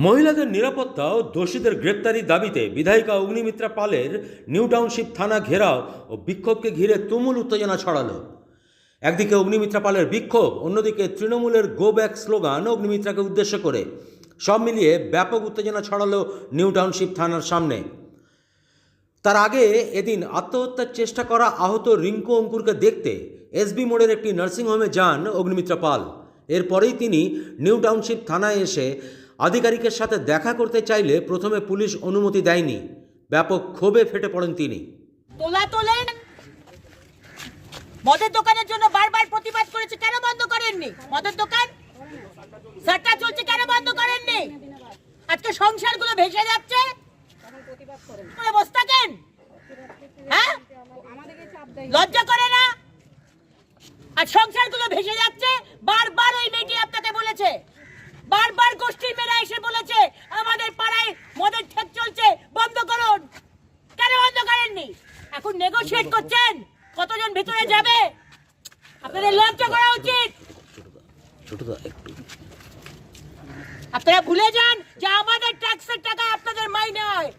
মহিলাদের নিরাপত্তা ও দোষীদের গ্রেপ্তারির দাবিতে বিধায়িকা অগ্নিমিত্রা পালের নিউ টাউনশিপ থানা ঘেরাও ও বিক্ষোভকে ঘিরে তুমুল উত্তেজনা ছড়ালো। একদিকে অগ্নিমিত্রা পালের বিক্ষোভ, অন্যদিকে তৃণমূলের গো ব্যাক স্লোগান অগ্নিমিত্রাকে উদ্দেশ্য করে। সব মিলিয়ে ব্যাপক উত্তেজনা ছড়ালো নিউ টাউনশিপ থানার সামনে। তার আগে এদিন আত্মহত্যার চেষ্টা করা আহত রিঙ্কু অঙ্কুরকে দেখতে এসবি মোড়ের একটি নার্সিংহোমে যান অগ্নিমিত্রা পাল। এরপরেই তিনি নিউ টাউনশিপ থানায় এসে আধিকারিকের সাথে দেখা করতে চাইলে প্রথমে পুলিশ অনুমতি দেয়নি। ব্যাপক ক্ষোভে ফেটে পড়েন তিনি। মদের দোকানের জন্য বারবার প্রতিবাদ করেছে, কেন বন্ধ করেননি? মদের দোকান সারটা চলছে, কেন বন্ধ করেননি? আজকে সংসারগুলো ভেসে যাচ্ছে, বসে থাকেন? হ্যাঁ, লজ্জা করে না? আর সংসারগুলো ভেসে যাচ্ছে। বারবার ওই মেয়েটি আপনাকে বলেছে, বারবার গোষ্ঠীর মেয়েরা এসে বলেছে আমাদের পাড়ায় মদের ঠেক চলছে, বন্ধ করুন। কেন বন্ধ করেননি? এখন নেগোশিয়েট করছেন কতজন ভেতরে যাবে। আপনাদের লজ্জা করা উচিত। আপনারা ভুলে যান যে আমাদের ট্যাক্সের টাকা আপনাদের মাইনে হয়।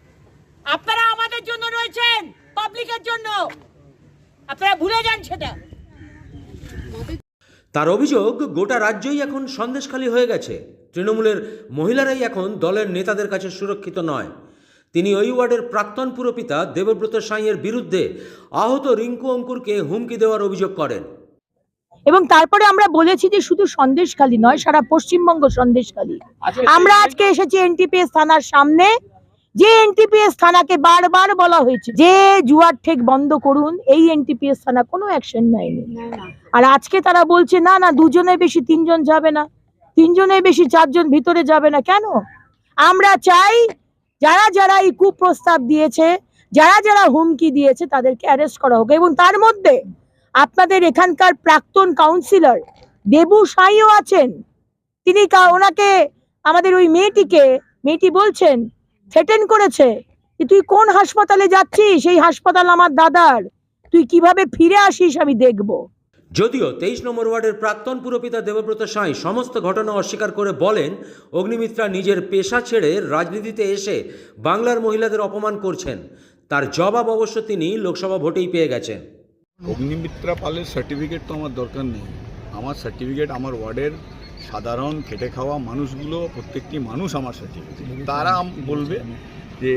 আপনারা আমাদের জন্য রয়েছেন, পাবলিকের জন্য। আপনারা ভুলে যান সেটা। তার অভিযোগ, গোটা রাজ্যই এখন সন্দেশখালী হয়ে গেছে। তৃণমূলের মহিলারাই এখন দলের নেতাদের কাছে সুরক্ষিত নয়। তিনি ওই ওয়ার্ডের প্রাক্তন পুরপিতা দেবব্রত সাঁইয়ের বিরুদ্ধে আহত রিঙ্কু অঙ্কুরকে হুমকি দেওয়ার অভিযোগ করেন। এবং তারপরে আমরা বলেছি যে শুধু সন্দেশখালী নয়, সারা পশ্চিমবঙ্গ সন্দেশখালী। আমরা আজকে এসেছি এনটিপিএস থানার সামনে, যে এনটিপিএস থানাকে বারবার বলা হয়েছে যে জুয়ার ঠেক বন্ধ করুন, এই এনটিপিএস থানা কোনো অ্যাকশন নেয়নি। আর আজকে তারা বলছে না না, দুজনের বেশি তিনজন যাবে না, তিনজনের বেশি চারজন ভিতরে যাবে না। কেন? আমরা চাই যারা যারা এই কুপ্রস্তাব দিয়েছে, যারা যারা হুমকি দিয়েছে, তাদেরকে অ্যারেস্ট করা হোক। এবং তার মধ্যে আপনাদের এখানকার প্রাক্তন কাউন্সিলর দেবু সাঁইও আছেন। তিনি ওনাকে, আমাদের ওই মেয়েটি বলছেন, থ্রেটেন করেছে যে তুই কোন হাসপাতালে যাচ্ছিস, সেই হাসপাতাল আমার দাদার, তুই কিভাবে ফিরে আসিস আমি দেখব। যদিও 23 নম্বর ওয়ার্ডের প্রাক্তন পুরপিতা দেবব্রত সাঁই সমস্ত ঘটনা অস্বীকার করে বলেন অগ্নিমিত্রা নিজের পেশা ছেড়ে রাজনীতিতে এসে বাংলার মহিলাদের অপমান করছেন। তার জবাব অবশ্য তিনি লোকসভা ভোটেই পেয়ে গেছেন। অগ্নিমিত্রা পালের সার্টিফিকেট তো আমার দরকার নেই। আমার সার্টিফিকেট আমার ওয়ার্ডের সাধারণ খেটে খাওয়া মানুষগুলো, প্রত্যেকটি মানুষ আমার সার্টিফিকেট। তারা বলবে যে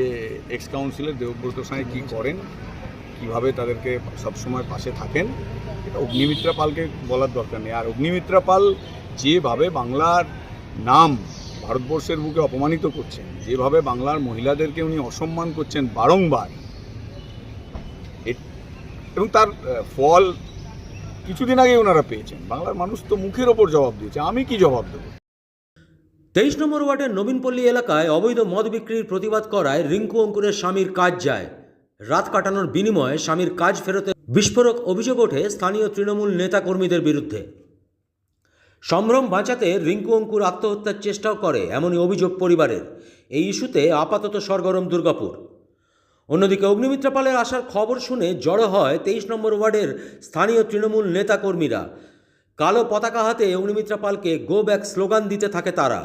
এক্স কাউন্সিলর দেবব্রত সাঁই কী করেন, কীভাবে তাদেরকে সবসময় পাশে থাকেন, এটা অগ্নিমিত্রা পালকে বলার দরকার নেই। আর অগ্নিমিত্রা পাল যেভাবে বাংলার নাম ভারতবর্ষের বুকে অপমানিত করছেন, যেভাবে বাংলার মহিলাদেরকে উনি অসম্মান করছেন বারংবার, এবং তার ফল কিছুদিন আগে ওনারা পেয়েছেন। বাংলার মানুষ তো মুখের ওপর জবাব দিয়েছে, আমি কি জবাব দেব? 23 নম্বর ওয়ার্ডের নবীনপল্লী এলাকায় অবৈধ মদ বিক্রির প্রতিবাদ করায় রিঙ্কু অঙ্কুরের স্বামীর কাজ যায়। রাত কাটানোর বিনিময়ে স্বামীর কাজ ফেরতে বিস্ফোরক অভিযোগ ওঠে স্থানীয় তৃণমূল নেতা কর্মীদের বিরুদ্ধে। সম্ভ্রম বাঁচাতে রিঙ্কু অঙ্কুর আত্মহত্যার চেষ্টাও করে, এমনই অভিযোগ পরিবারের। এই ইস্যুতে আপাতত সরগরম দুর্গাপুর। অন্যদিকে অগ্নিমিত্রা পালের আসার খবর শুনে জড়ো হয় 23 নম্বর ওয়ার্ডের স্থানীয় তৃণমূল নেতা কর্মীরা। কালো পতাকা হাতে অগ্নিমিত্রা পালকে গো ব্যাক স্লোগান দিতে থাকে তারা।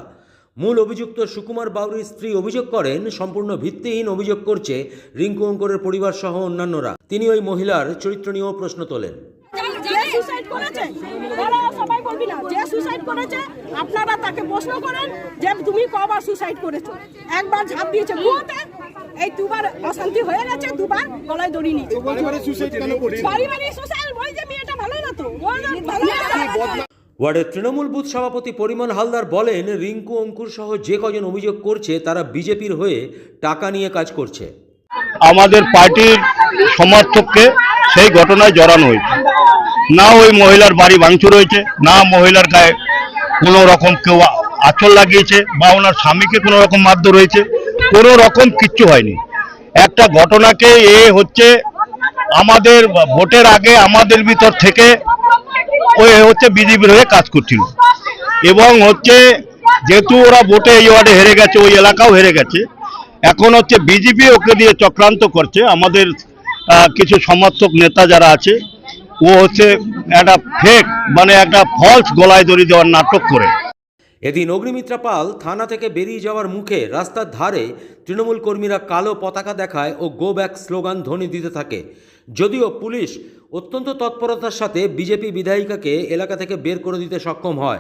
মূল অভিযুক্ত সুকুমার বাউরির স্ত্রী অভিযোগ করেন, সম্পূর্ণ ভিত্তিহীন অভিযোগ করছে রিঙ্কু অঙ্কুরের পরিবার সহ অন্যান্যরা। তিনি ওই মহিলার চরিত্র নিয়েও প্রশ্ন তোলেন। আপনারা তাকে প্রশ্ন করেন যে তুমি কবার সুসাইড করেছো? একবার ঝাঁপ দিয়েছে কুয়োতে, এই দুবার অশান্তি হয়ে গেছে, দুবার গলায় দড়ি নিয়েছে। ওয়ার্ডের তৃণমূল বুথ সভাপতি পরিমল হালদার বলেন, রিঙ্কু অঙ্কুর সহ যে কজন অভিযোগ করছে তারা বিজেপির হয়ে টাকা নিয়ে কাজ করছে। আমাদের পার্টির সমর্থককে সেই ঘটনায় জড়ানো হয়েছে। না ওই মহিলার বাড়ি ভাঙচুর হয়েছে, না মহিলার গায়ে কোনো রকম কেউ আঁচল লাগিয়েছে, বা ওনার স্বামীকে কোনো রকম মারধর হয়েছে, কোনো রকম কিচ্ছু হয়নি। একটা ঘটনাকে হচ্ছে আমাদের ভোটের আগে আমাদের ভিতর থেকে ওই হচ্ছে বিজেপির হয়ে কাজ করছিল, এবং হচ্ছে যেহেতু ওরা ভোটে এই ওয়ার্ডে হেরে গেছে, ওই এলাকাও হেরে গেছে, এখন হচ্ছে বিজেপি ওকে দিয়ে চক্রান্ত করছে। আমাদের কিছু সমর্থক নেতা যারা আছে, ও হচ্ছে একটা ফেক, মানে একটা ফলস গলায় দড়ি দেওয়ার নাটক করে। এদিন অগ্নিমিত্রা পাল থানা থেকে বেরিয়ে যাওয়ার মুখে রাস্তার ধারে তৃণমূল কর্মীরা কালো পতাকা দেখায় ও গো ব্যাক স্লোগান ধ্বনি দিতে থাকে। যদিও পুলিশ অত্যন্ত তৎপরতার সাথে বিজেপি বিধায়িকাকে এলাকা থেকে বের করে দিতে সক্ষম হয়।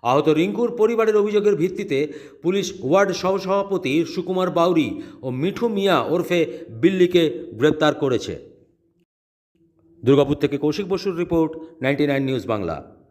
আহত রিঙ্কুর পরিবারের অভিযোগের ভিত্তিতে পুলিশ ওয়ার্ড সহসভাপতি সুকুমার বাউরি ও মিঠু মিয়া ওরফে বিল্লিকে গ্রেপ্তার করেছে। দুর্গাপুর থেকে কৌশিক বসুর রিপোর্ট, 99 নিউজ বাংলা।